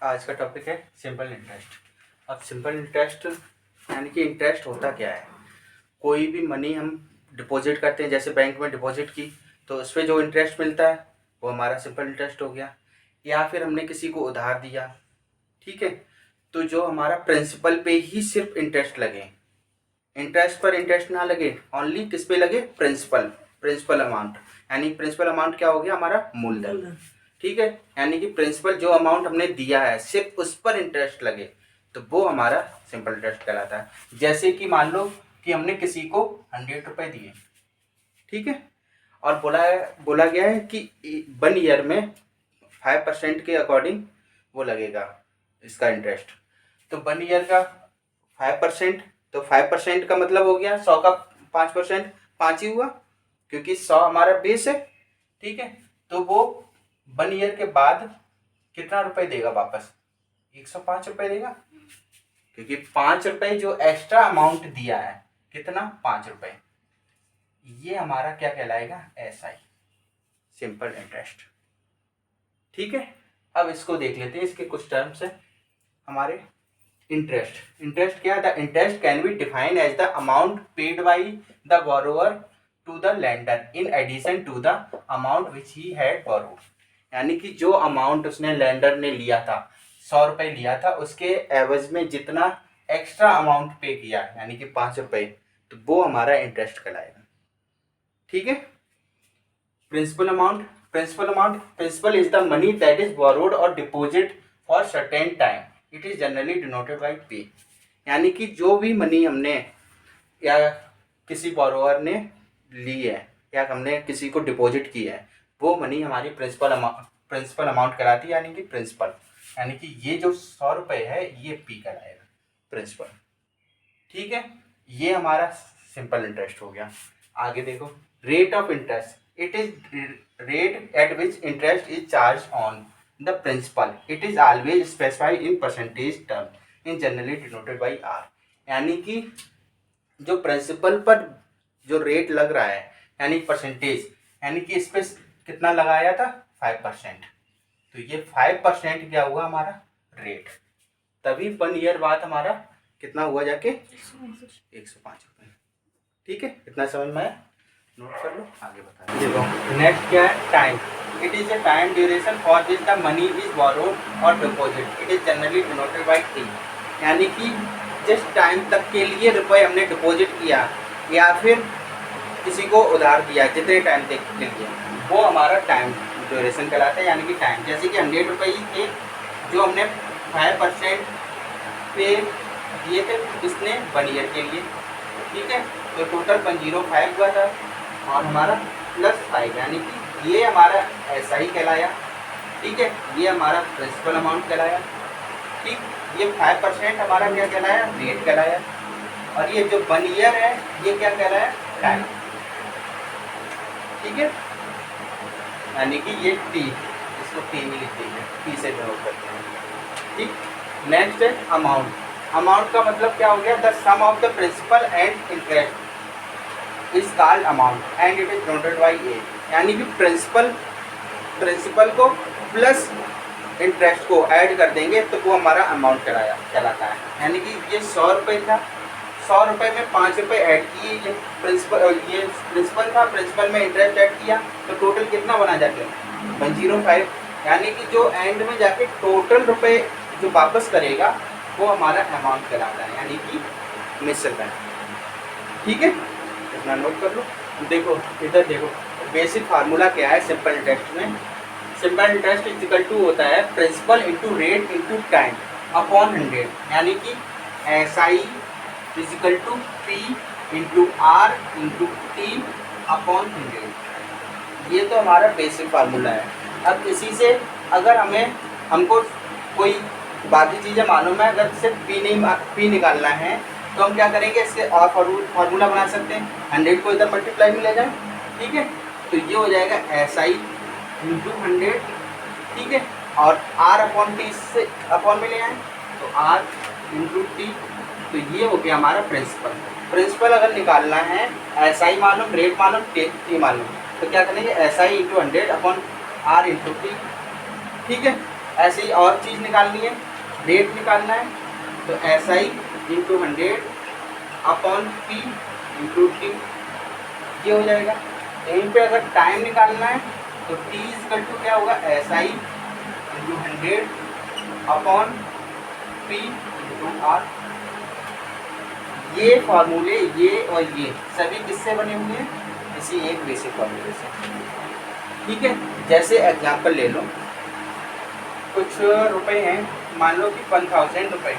आज का टॉपिक है सिंपल इंटरेस्ट। अब सिंपल इंटरेस्ट यानी कि इंटरेस्ट होता क्या है। कोई भी मनी हम डिपॉजिट करते हैं, जैसे बैंक में डिपॉजिट की, तो उस पर जो इंटरेस्ट मिलता है वो हमारा सिंपल इंटरेस्ट हो गया। या फिर हमने किसी को उधार दिया, ठीक है, तो जो हमारा प्रिंसिपल पे ही सिर्फ इंटरेस्ट लगे, इंटरेस्ट पर इंटरेस्ट ना लगे, ओनली किस पे लगे, प्रिंसिपल, प्रिंसिपल अमाउंट। यानी प्रिंसिपल अमाउंट क्या हो गया, हमारा मूलधन, ठीक है। यानी कि प्रिंसिपल जो अमाउंट हमने दिया है सिर्फ उस पर इंटरेस्ट लगे, तो वो हमारा सिंपल इंटरेस्ट कहलाता है। जैसे कि मान लो कि हमने किसी को 100 रुपये दिए, ठीक है, और बोला गया है कि 1 ईयर में 5% के अकॉर्डिंग वो लगेगा इसका इंटरेस्ट। तो 1 ईयर का 5%, तो 5% का मतलब हो गया 100 का 5%, 5 ही हुआ, क्योंकि 100 हमारा बेस है, ठीक है। तो वो 1 ईयर के बाद कितना रुपए देगा वापस, 105 रुपए देगा, क्योंकि 5 रुपए जो एक्स्ट्रा अमाउंट दिया है, कितना, 5 रुपए, ये हमारा क्या कहलाएगा, एसआई, सिंपल इंटरेस्ट, ठीक है। अब इसको देख लेते हैं, इसके कुछ टर्म्स है हमारे। इंटरेस्ट क्या है, the interest can be defined as the amount paid by the borrower to the lender in addition to the amount which he had borrowed. यानी कि जो अमाउंट उसने लेंडर ने लिया था, 100 रुपये लिया था, उसके एवज में जितना एक्स्ट्रा अमाउंट पे किया, यानी कि 5 रुपये, तो वो हमारा इंटरेस्ट कहलाएगा, ठीक है। Principal is the money that is borrowed or deposit for certain time, it is generally denoted by P. यानी कि जो भी मनी हमने या किसी बोरोवर ने ली है या हमने किसी को डिपॉजिट की है, वो मनी हमारी प्रिंसिपल अमाउंट कहलाती है, यानी कि प्रिंसिपल। यानी कि ये जो 100 रुपये है ये पी कहलाएगा, प्रिंसिपल, ठीक है। ये हमारा सिंपल इंटरेस्ट हो गया। आगे देखो, rate of interest, it is rate at which interest is charge on the principal, it is always specified in percentage term in generally denoted by R. यानी कि जो प्रिंसिपल पर जो रेट लग रहा है, यानी परसेंटेज, यानी कि इस पर कितना लगाया था, 5%, तो ये 5% क्या हुआ हमारा रेट, तभी 1 ईयर बाद हमारा कितना हुआ जाके 105 रुपये, ठीक है। इतना समझ में आया, नोट कर लो, आगे बता देखो। नेक्स्ट क्या है, time, it is a time duration for which the money is borrowed or deposit, it is generally denoted by T. यानी कि जिस टाइम तक के लिए रुपए हमने डिपॉजिट किया या फिर किसी को उधार दिया, जितने टाइम तक के लिए, वो हमारा टाइम ड्यूरेशन कहलाता है, यानी कि टाइम। जैसे कि 100 रुपये ही थे जो हमने 5% पे दिए थे इसने 1 ईयर के लिए, ठीक है, तो टोटल 105 हुआ था और हमारा +5, यानी कि ये हमारा एसआई कहलाया, ठीक है। ये हमारा प्रिंसिपल अमाउंट कहलाया, ठीक। ये 5% हमारा क्या कहलाया, रेट कहलाया, और ये जो 1 ईयर है ये क्या कहलाया, टाइम, ठीक है। यानी कि ये टी, इसको टी भी लिख देंगे, टी से डिनोट करते हैं, ठीक। नेक्स्ट है अमाउंट। अमाउंट का मतलब क्या हो गया, the sum of the principal and interest is called amount and it is denoted by A. यानी कि प्रिंसिपल को प्लस इंटरेस्ट को ऐड कर देंगे तो वो हमारा अमाउंट कहलाता है। यानी कि ये 100 रुपये था, 100 रुपये में 5 रुपये ऐड किए, ये प्रिंसिपल था, प्रिंसिपल में इंटरेस्ट ऐड किया, तो टोटल कितना बना जाके 105। यानी कि जो एंड में जाके टोटल रुपये जो वापस करेगा वो हमारा अमाउंट कहलाता है, यानी कि मिसल, ठीक है। इतना नोट कर लो। देखो इधर देखो, बेसिक फार्मूला क्या है सिंपल इंटरेस्ट में। सिंपल इंटरेस्ट इक्वल टू होता है principal into rate into time upon 100, यानी कि SI equal to P into R into T upon 100। ये तो हमारा बेसिक फार्मूला है। अब इसी से अगर हमको कोई बाकी चीज़ें मालूम है, अगर सिर्फ पी निकालना है तो हम क्या करेंगे, इसके और फार्मूला बना सकते हैं, 100 को इधर मल्टीप्लाई में ले जाएं, ठीक है, तो ये हो जाएगा एसआई इंटू 100, ठीक है, और आर अपॉन टी से अपॉन में ले आए तो आर इंटू टी, तो ये हो गया हमारा प्रिंसिपल अगर निकालना है, एसआई मालूम, रेट मालूम, टी मालूम, तो क्या करेंगे, SI into 100 upon R into T, ठीक है। ऐसे ही और चीज़ निकालनी है, रेट निकालना है, तो SI into 100 upon P into T, ये हो जाएगा। यहीं पे अगर टाइम निकालना है तो T इक्वल टू क्या होगा, SI into 100 upon P into R। ये फार्मूले, ये और ये सभी किससे बने हुए हैं, इसी एक बेसिक फार्मूले से, ठीक है। जैसे एग्जांपल ले लो, कुछ रुपए हैं, मान लो कि 1000 रुपये,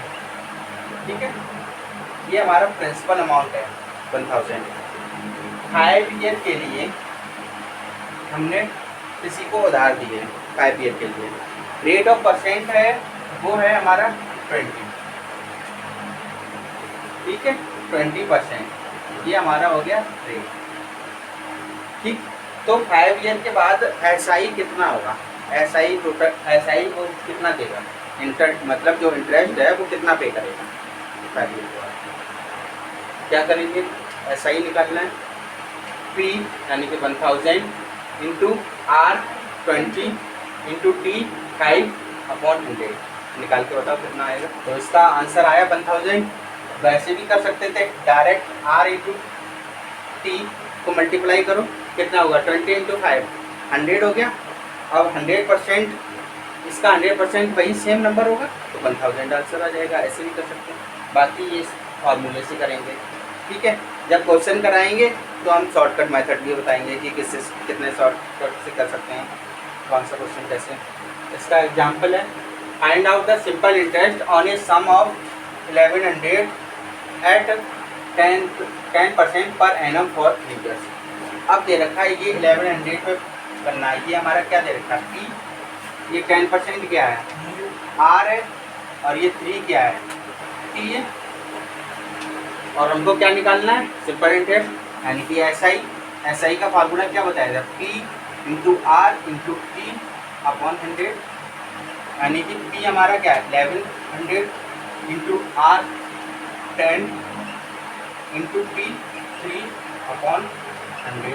ठीक है, ये हमारा प्रिंसिपल अमाउंट है 1000। 5 ईयर के लिए हमने किसी को उधार दिए 5 ईयर के लिए, रेट ऑफ परसेंट है वो है हमारा 20, ठीक है, 20%, ये हमारा हो गया रेट, ठीक। तो 5 ईयर के बाद SI कितना होगा, SI टोटल, SI को कितना देगा, मतलब जो इंटरेस्ट है वो कितना पे करेगा 5 ईयर के बाद। क्या करेंगे, SI निकालना है, P यानी कि 1000 into R 20 into T 5 upon 100, निकाल के बताओ कितना आएगा। तो इसका आंसर आया 1000। वैसे भी कर सकते थे, डायरेक्ट R इंटू T को मल्टीप्लाई करो, कितना होगा 20 इंटू 5 100 हो गया। अब 100%, इसका 100% वही सेम नंबर होगा तो 1000 आंसर आ जाएगा। ऐसे भी कर सकते हैं, बाकी ये फॉर्मूले से करेंगे, ठीक है। जब क्वेश्चन कराएंगे तो हम शॉर्टकट मेथड भी बताएंगे कि किससे कितने शॉर्टकट से कर सकते हैं, कौन सा क्वेश्चन कैसे। इसका एग्जांपल है, find out the simple interest on a sum of 1100 at 10% per annum for 3 years. अब दे रखा है ये 1100 पे करना है, ये हमारा क्या दे रखा है, P, ये 10% क्या है R है, और ये 3 क्या है T है, और हमको क्या निकालना है, सिंपल इंटरेस्ट यानी कि SI का फार्मूला क्या बताया था, P into R into T upon 100, यानी कि P हमारा क्या है 1100 into R 10 into T 3 upon 100,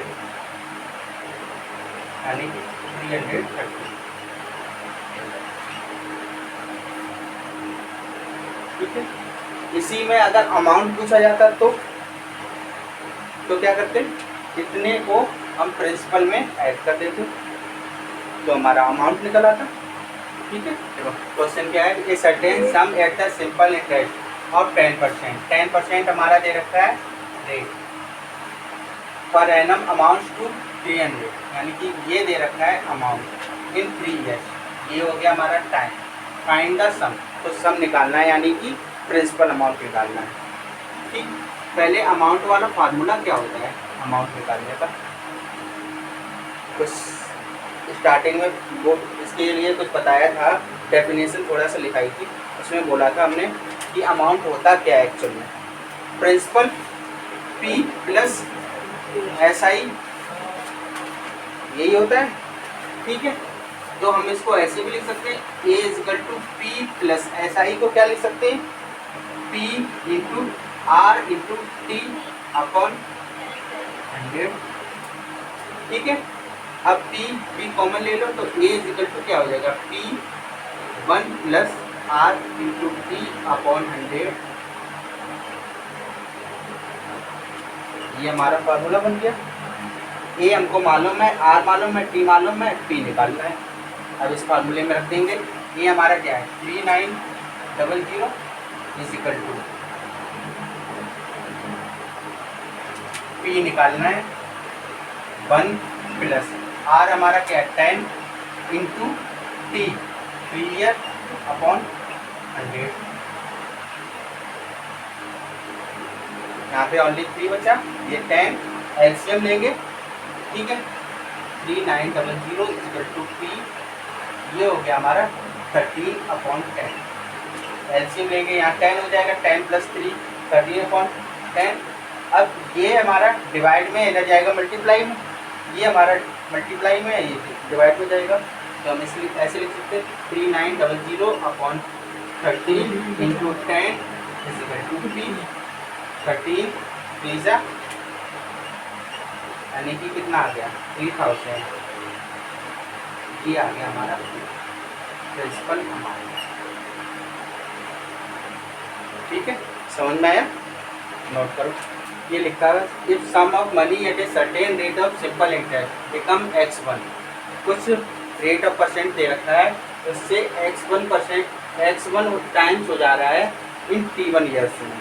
यानी कि 330, ठीक है। इसी में अगर अमाउंट पूछा जाता तो क्या करते, इतने को हम प्रिंसिपल में ऐड कर देते तो हमारा अमाउंट निकल आता, ठीक है। देखो क्वेश्चन क्या है, a certain some at the simple interest of 10%, 10% हमारा दे रखा है rate, per annum amount to 300, यानी कि ये दे रखा है अमाउंट इन 3 ईयर्स, ये हो गया हमारा टाइम। फाइंड द सम, तो सम निकालना है यानी कि प्रिंसिपल अमाउंट निकालना है, ठीक। पहले अमाउंट वाला फार्मूला क्या होता है अमाउंट निकालने का, कुछ स्टार्टिंग में वो इसके लिए कुछ बताया था, डेफिनेशन थोड़ा सा लिखाई थी, उसमें बोला था हमने कि अमाउंट होता क्या है एक्चुअल में, प्रिंसिपल P प्लस SI, यही होता है, ठीक है। तो हम इसको ऐसे भी लिख सकते हैं, A equal to P plus SI को क्या लिख सकते हैं, P into R into T upon 100, ठीक है। अब P कॉमन ले लो तो A इक्वल टू क्या हो जाएगा, P1 plus R into T upon 100, ये हमारा फार्मूला बन गया। A हमको मालूम है, R मालूम है, T मालूम है, P निकालना है। अब इस फार्मूले में रख देंगे, ये हमारा क्या है 3900 इज इक्वल टू P निकालना है 1 प्लस R हमारा क्या है 10 इंटू T 3 ईयर अपॉन 100, यहाँ पे ओनली 3 बचा, ये 10 एलसीएम लेंगे, ठीक है। 3900 इज इक्वल टू P, ये हो गया हमारा 13 अपॉन 10, एलसीएम लेंगे, यहाँ 10 हो जाएगा, 10 प्लस 3 13 अपॉन 10। अब ये हमारा डिवाइड में इधर जाएगा मल्टीप्लाई में, ये हमारा मल्टीप्लाई में, ये डिवाइड में जाएगा, तो हम इसलिए ऐसे लिख सकते हैं 3900 upon 13 into 10 is equal to P, 13 पिज़्ज़ा, यानी कि कितना आ गया 3000, ये आ गया हमारा प्रिंसिपल अमाउंट। ठीक है, समझ में आया? नोट करो, ये लिखा है if sum of money at a certain rate of simple interest become x1, कुछ रेट ऑफ परसेंट दे रखा है, उससे x1 टाइम्स हो जा रहा है इन t1 ईयर्स में,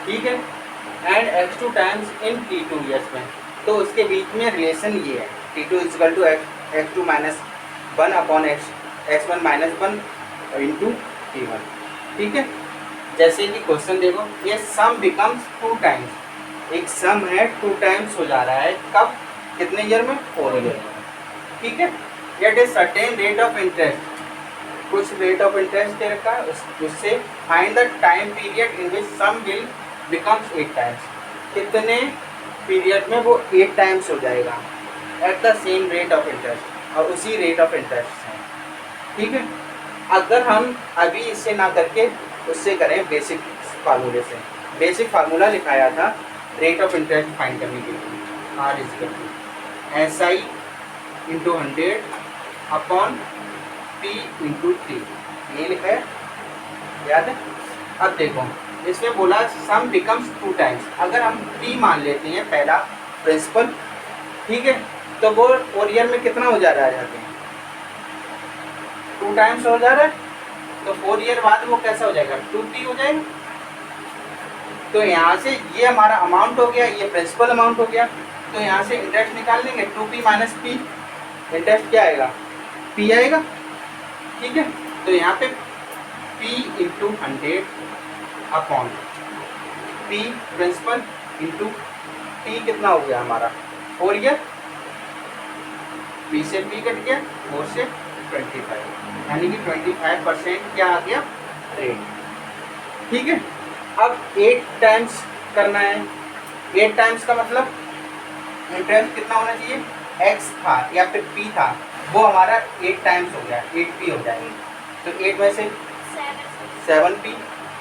ठीक है, and x2 times in t2 years में। तो उसके बीच में रिलेशन ये है, t2 equal to x2 minus 1 upon x1 minus 1 into t1। ठीक है, जैसे कि क्वेश्चन देखो, ये सम बिकम्स 2 टाइम्स, एक सम है 2 टाइम्स हो जा रहा है, कब, कितने ईयर में, 4 ईयर में। ठीक है, at a certain rate of interest, कुछ रेट ऑफ इंटरेस्ट दे रखा है, उससे find the time period in which sum will becomes 8 times, कितने पीरियड में वो 8 टाइम्स हो जाएगा at the same rate of interest, और उसी रेट ऑफ इंटरेस्ट है। ठीक है, अगर हम अभी इससे ना करके उससे करें बेसिक फार्मूले से, बेसिक फार्मूला लिखाया था रेट ऑफ इंटरेस्ट फाइंड करने के लिए, R is SI into 100 upon P into 3, ये लिखा है, याद है? अब देखो, इसमें बोला सम बिकम्स 2 टाइम्स, अगर हम P मान लेते हैं पहला प्रिंसिपल, ठीक है, तो वो 4 ईयर में कितना हो जा रहा है, जाते हैं 2 टाइम्स हो जा रहा है, तो 4 ईयर बाद वो कैसा हो जाएगा, 2P हो जाएगा। तो यहाँ से ये हमारा अमाउंट हो गया, ये प्रिंसिपल अमाउंट हो गया, तो यहाँ से इंटरेस्ट निकाल लेंगे, 2P माइनस P, इंटरेस्ट क्या आएगा, P आएगा। ठीक है, तो यहाँ पे P into 100 upon P principal into P कितना हो गया हमारा 4 ईयर, P से P कट गया, 4 से 25, यानी कि 25% क्या आ गया, रेट। ठीक है, अब 8 टाइम्स करना है, 8 टाइम्स का मतलब इंटरेस्ट कितना होना चाहिए, x था या फिर p था, वो हमारा 8 टाइम्स हो गया, 8p हो जाएगा, तो 8 में से 7p,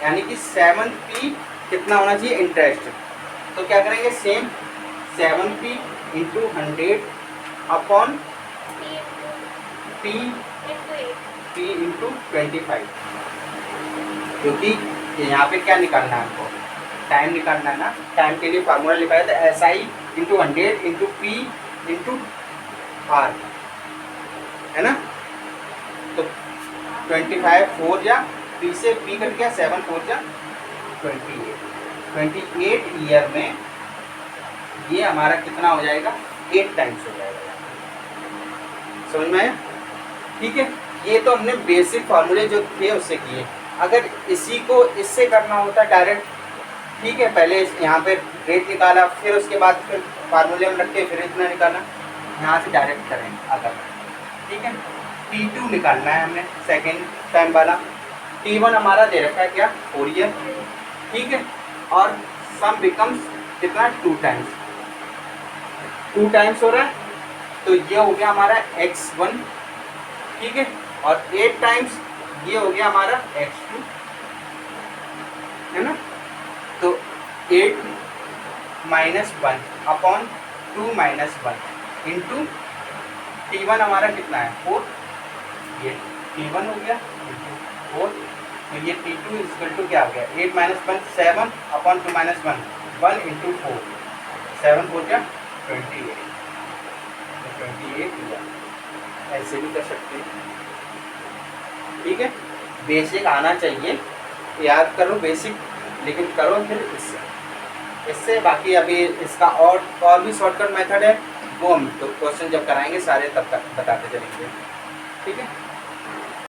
यानी कि 7p कितना होना चाहिए, इंटरेस्ट। तो क्या करेंगे, same 7p into 100 upon p into 25, क्योंकि यहाँ पे क्या निकालना है हमको, टाइम निकालना है ना, टाइम के लिए फार्मूला लिखा था SI into 100 into P into R, है ना। तो 25 4 जा, P से P कट गया, 7 4 जा 28 ईयर में ये हमारा कितना हो जाएगा, 8 टाइम्स हो जाएगा, समझ में आया? ठीक है, ये तो हमने बेसिक फार्मूले जो थे उससे किए। अगर इसी को इससे करना होता डायरेक्ट, ठीक है, पहले यहाँ पे रेट निकाला, फिर उसके बाद फिर फार्मूले में रख के फिर इतना निकाला, यहाँ से डायरेक्ट करें अगर, ठीक है। T2 निकालना है हमने, सेकेंड टाइम वाला। T1 हमारा दे रखा है क्या, 4 ईयर, ठीक है, और सम बिकम्स कितना, 2 टाइम्स, 2 टाइम्स हो रहा है, तो ये हो गया हमारा x1, ठीक है, और 8 टाइम्स ये हो गया हमारा x2, है ना। तो 8 minus 1 upon 2 minus 1 into T1 हमारा कितना है, 4, ये T1 हो गया इंटू 4, तो ये T2 इक्वल टू क्या हो गया, 8 माइनस 1 7 अपॉन 2 माइनस 1 इंटू 4, 7 4 क्या 28, तो 28 हुआ, ऐसे भी कर सकते हैं। ठीक है, बेसिक आना चाहिए, याद करो बेसिक, लेकिन करो फिर इससे बाकी अभी इसका और भी शॉर्टकट मेथड है, वो हम तो क्वेश्चन जब कराएंगे सारे तब तक बताते चलेंगे। ठीक है।